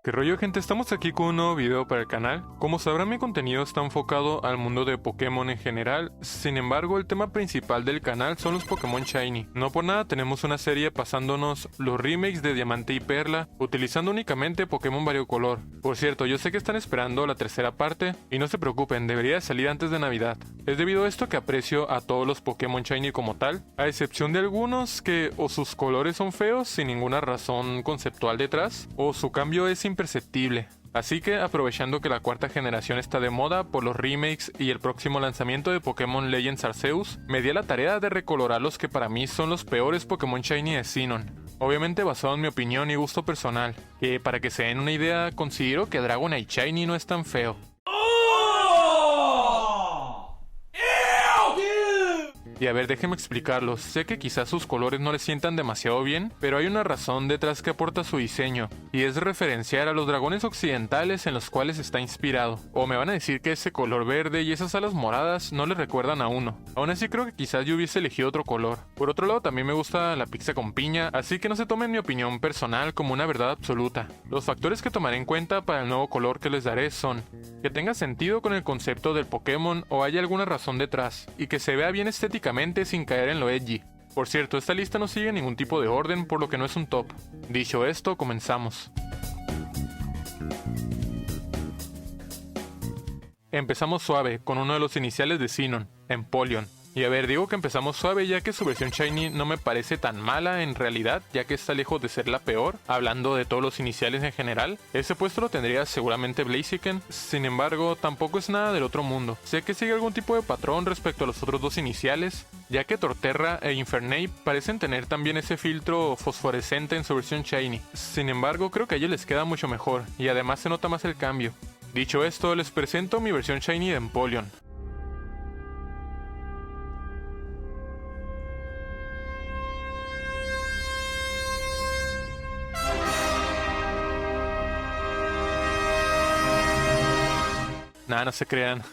¿Qué rollo, gente? Estamos aquí con un nuevo video para el canal. Como sabrán, mi contenido está enfocado al mundo de Pokémon en general. Sin embargo, el tema principal del canal son los Pokémon Shiny. No por nada tenemos una serie pasándonos los remakes de Diamante y Perla, utilizando únicamente Pokémon variocolor. Por cierto, yo sé que están esperando la tercera parte, y no se preocupen, debería salir antes de Navidad. Es debido a esto que aprecio a todos los Pokémon Shiny como tal, a excepción de algunos que o sus colores son feos sin ninguna razón conceptual detrás, o su cambio es imperceptible. Así que, aprovechando que la cuarta generación está de moda por los remakes y el próximo lanzamiento de Pokémon Legends Arceus, me di a la tarea de recolorar los que para mí son los peores Pokémon Shiny de Sinnoh. Obviamente basado en mi opinión y gusto personal, que para que se den una idea, considero que Dragonite Shiny no es tan feo. Y a ver, déjenme explicarlos. Sé que quizás sus colores no les sientan demasiado bien, pero hay una razón detrás que aporta su diseño, y es referenciar a los dragones occidentales en los cuales está inspirado. O me van a decir que ese color verde y esas alas moradas no le recuerdan a uno. Aún así creo que quizás yo hubiese elegido otro color. Por otro lado, también me gusta la pizza con piña, así que no se tomen mi opinión personal como una verdad absoluta. Los factores que tomaré en cuenta para el nuevo color que les daré son que tenga sentido con el concepto del Pokémon o haya alguna razón detrás, y que se vea bien estéticamente sin caer en lo edgy. Por cierto, esta lista no sigue ningún tipo de orden, por lo que no es un top. Dicho esto, comenzamos. Empezamos suave, con uno de los iniciales de Sinnoh, Empoleon. Y a ver, digo que empezamos suave ya que su versión Shiny no me parece tan mala en realidad, ya que está lejos de ser la peor, hablando de todos los iniciales en general. Ese puesto lo tendría seguramente Blaziken, sin embargo tampoco es nada del otro mundo. Sé que sigue algún tipo de patrón respecto a los otros dos iniciales, ya que Torterra e Infernape parecen tener también ese filtro fosforescente en su versión Shiny. Sin embargo, creo que a ellos les queda mucho mejor, y además se nota más el cambio. Dicho esto, les presento mi versión Shiny de Empoleon. Nah, no se crean.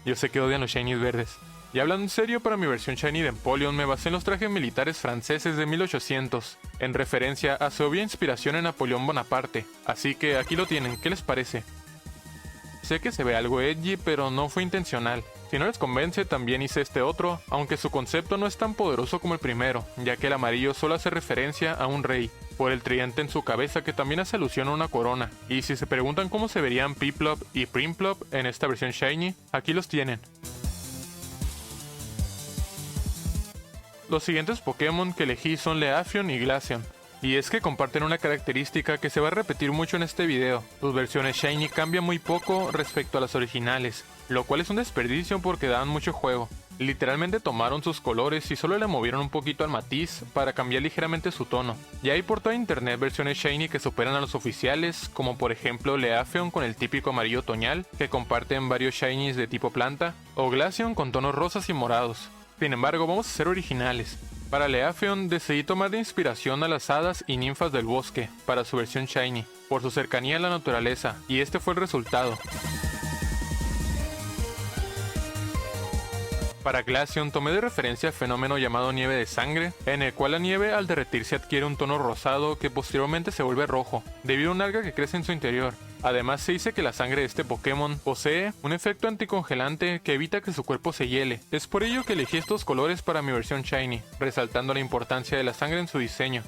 Yo sé que odian los shinies verdes. Y hablando en serio, para mi versión shiny de Empoleon me basé en los trajes militares franceses de 1800, en referencia a su obvia inspiración en Napoleón Bonaparte. Así que aquí lo tienen, ¿qué les parece? Sé que se ve algo edgy, pero no fue intencional. Si no les convence, también hice este otro, aunque su concepto no es tan poderoso como el primero, ya que el amarillo solo hace referencia a un rey, por el tridente en su cabeza que también hace alusión a una corona. Y si se preguntan cómo se verían Piplup y Primplup en esta versión Shiny, aquí los tienen. Los siguientes Pokémon que elegí son Leafeon y Glaceon. Y es que comparten una característica que se va a repetir mucho en este video. Sus versiones Shiny cambian muy poco respecto a las originales, lo cual es un desperdicio porque dan mucho juego. Literalmente tomaron sus colores y solo le movieron un poquito al matiz para cambiar ligeramente su tono. Ya hay por toda internet versiones Shiny que superan a los oficiales, como por ejemplo Leafeon con el típico amarillo otoñal, que comparten varios Shinies de tipo planta, o Glaceon con tonos rosas y morados. Sin embargo, vamos a ser originales. Para Leafeon decidí tomar de inspiración a las hadas y ninfas del bosque para su versión Shiny, por su cercanía a la naturaleza, y este fue el resultado. Para Glaceon tomé de referencia el fenómeno llamado nieve de sangre, en el cual la nieve al derretirse adquiere un tono rosado que posteriormente se vuelve rojo, debido a un alga que crece en su interior. Además se dice que la sangre de este Pokémon posee un efecto anticongelante que evita que su cuerpo se hiele. Es por ello que elegí estos colores para mi versión Shiny, resaltando la importancia de la sangre en su diseño.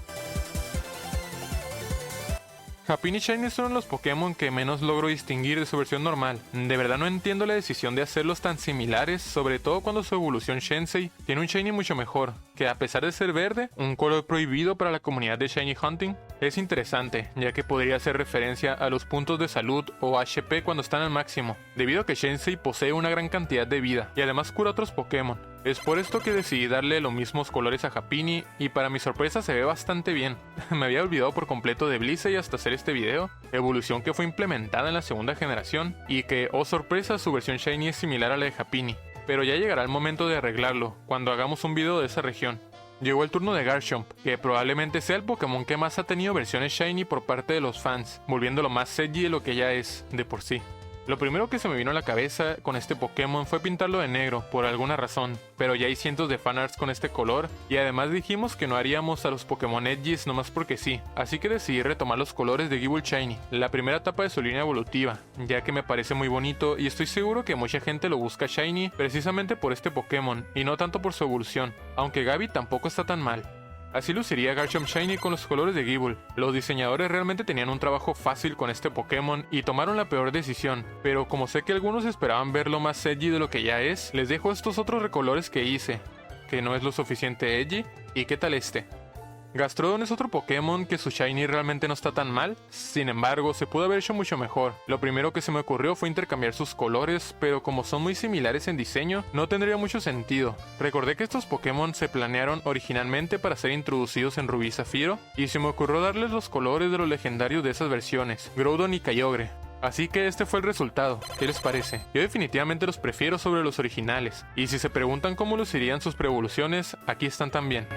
Happiny y Shiny son los Pokémon que menos logro distinguir de su versión normal. De verdad no entiendo la decisión de hacerlos tan similares, sobre todo cuando su evolución Shensei tiene un Shiny mucho mejor, que a pesar de ser verde, un color prohibido para la comunidad de Shiny Hunting, es interesante, ya que podría hacer referencia a los puntos de salud o HP cuando están al máximo, debido a que Shensei posee una gran cantidad de vida, y además cura a otros Pokémon. Es por esto que decidí darle los mismos colores a Happiny, y para mi sorpresa se ve bastante bien. Me había olvidado por completo de Blissey hasta hacer este video, evolución que fue implementada en la segunda generación, y que, oh sorpresa, su versión Shiny es similar a la de Happiny. Pero ya llegará el momento de arreglarlo, cuando hagamos un video de esa región. Llegó el turno de Garchomp, que probablemente sea el Pokémon que más ha tenido versiones Shiny por parte de los fans, volviéndolo más edgy de lo que ya es, de por sí. Lo primero que se me vino a la cabeza con este Pokémon fue pintarlo de negro, por alguna razón, pero ya hay cientos de fanarts con este color, y además dijimos que no haríamos a los Pokémon Edgys nomás porque sí, así que decidí retomar los colores de Gible Shiny, la primera etapa de su línea evolutiva, ya que me parece muy bonito y estoy seguro que mucha gente lo busca Shiny precisamente por este Pokémon, y no tanto por su evolución, aunque Gaby tampoco está tan mal. Así luciría Garchomp Shiny con los colores de Gible. Los diseñadores realmente tenían un trabajo fácil con este Pokémon y tomaron la peor decisión, pero como sé que algunos esperaban verlo más edgy de lo que ya es, les dejo estos otros recolores que hice, que no es lo suficiente edgy. ¿Y qué tal este? Gastrodon es otro Pokémon que su Shiny realmente no está tan mal, sin embargo se pudo haber hecho mucho mejor. Lo primero que se me ocurrió fue intercambiar sus colores, pero como son muy similares en diseño, no tendría mucho sentido. Recordé que estos Pokémon se planearon originalmente para ser introducidos en Rubí y Zafiro, y se me ocurrió darles los colores de los legendarios de esas versiones, Groudon y Kyogre. Así que este fue el resultado. ¿Qué les parece? Yo definitivamente los prefiero sobre los originales, y si se preguntan cómo lucirían sus pre-evoluciones, aquí están también.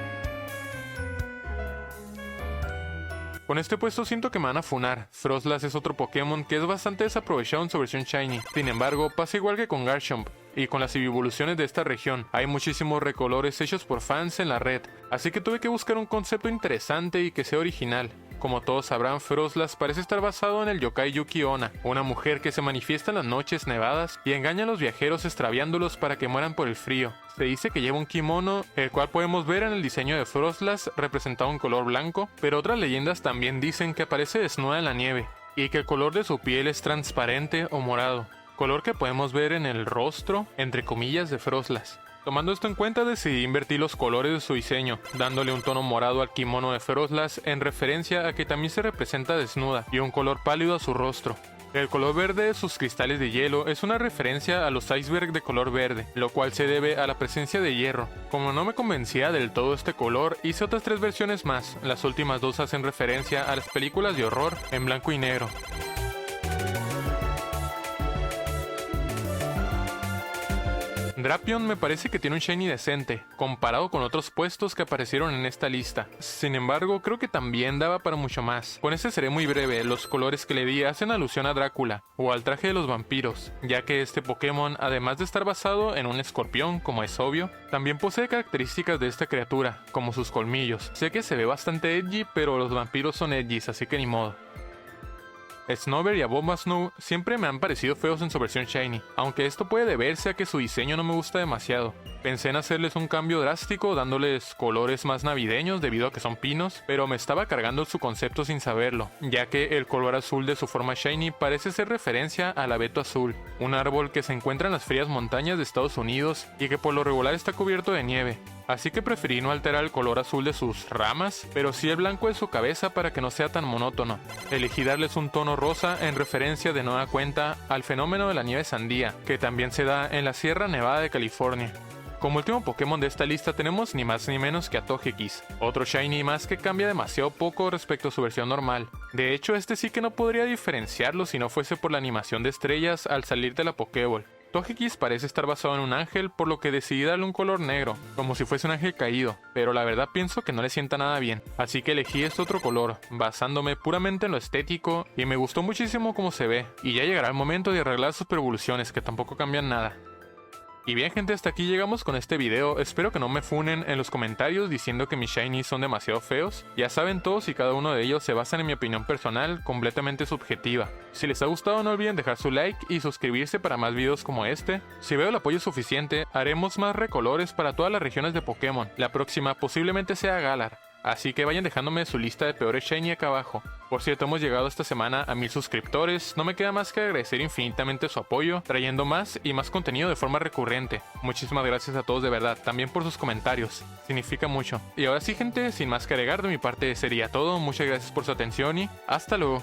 Con este puesto siento que me van a funar. Froslass es otro Pokémon que es bastante desaprovechado en su versión Shiny. Sin embargo, pasa igual que con Garchomp y con las evoluciones de esta región. Hay muchísimos recolores hechos por fans en la red, así que tuve que buscar un concepto interesante y que sea original. Como todos sabrán, Froslass parece estar basado en el yokai Yuki Onna, una mujer que se manifiesta en las noches nevadas y engaña a los viajeros extraviándolos para que mueran por el frío. Se dice que lleva un kimono, el cual podemos ver en el diseño de Froslass representado en color blanco, pero otras leyendas también dicen que aparece desnuda en la nieve, y que el color de su piel es transparente o morado, color que podemos ver en el rostro, entre comillas, de Froslass. Tomando esto en cuenta, decidí invertir los colores de su diseño, dándole un tono morado al kimono de Froslass en referencia a que también se representa desnuda, y un color pálido a su rostro. El color verde de sus cristales de hielo es una referencia a los iceberg de color verde, lo cual se debe a la presencia de hierro. Como no me convencía del todo este color, hice otras 3 versiones más. Las últimas 2 hacen referencia a las películas de horror en blanco y negro. Drapion me parece que tiene un shiny decente, comparado con otros puestos que aparecieron en esta lista. Sin embargo, creo que también daba para mucho más. Con este seré muy breve, los colores que le di hacen alusión a Drácula, o al traje de los vampiros, ya que este Pokémon, además de estar basado en un escorpión, como es obvio, también posee características de esta criatura, como sus colmillos. Sé que se ve bastante edgy, pero los vampiros son edgys, así que ni modo. Snover y Abomasnow siempre me han parecido feos en su versión Shiny, aunque esto puede deberse a que su diseño no me gusta demasiado. Pensé en hacerles un cambio drástico dándoles colores más navideños debido a que son pinos, pero me estaba cargando su concepto sin saberlo, ya que el color azul de su forma Shiny parece ser referencia al abeto azul, un árbol que se encuentra en las frías montañas de Estados Unidos y que por lo regular está cubierto de nieve. Así que preferí no alterar el color azul de sus ramas, pero sí el blanco de su cabeza para que no sea tan monótono. Elegí darles un tono rosa en referencia de nueva cuenta al fenómeno de la nieve sandía, que también se da en la Sierra Nevada de California. Como último Pokémon de esta lista tenemos ni más ni menos que a Togekiss, otro Shiny más que cambia demasiado poco respecto a su versión normal. De hecho, este sí que no podría diferenciarlo si no fuese por la animación de estrellas al salir de la Pokéball. Togekiss parece estar basado en un ángel, por lo que decidí darle un color negro, como si fuese un ángel caído, pero la verdad pienso que no le sienta nada bien, así que elegí este otro color, basándome puramente en lo estético, y me gustó muchísimo cómo se ve, y ya llegará el momento de arreglar sus evoluciones que tampoco cambian nada. Y bien gente, hasta aquí llegamos con este video, espero que no me funen en los comentarios diciendo que mis shinies son demasiado feos. Ya saben, todos y cada uno de ellos se basan en mi opinión personal, completamente subjetiva. Si les ha gustado no olviden dejar su like y suscribirse para más videos como este. Si veo el apoyo suficiente, haremos más recolores para todas las regiones de Pokémon. La próxima posiblemente sea Galar. Así que vayan dejándome su lista de peores shiny acá abajo. Por cierto, hemos llegado esta semana a 1000 suscriptores. No me queda más que agradecer infinitamente su apoyo, trayendo más y más contenido de forma recurrente. Muchísimas gracias a todos de verdad, también por sus comentarios. Significa mucho. Y ahora sí gente, sin más que agregar de mi parte sería todo. Muchas gracias por su atención y hasta luego.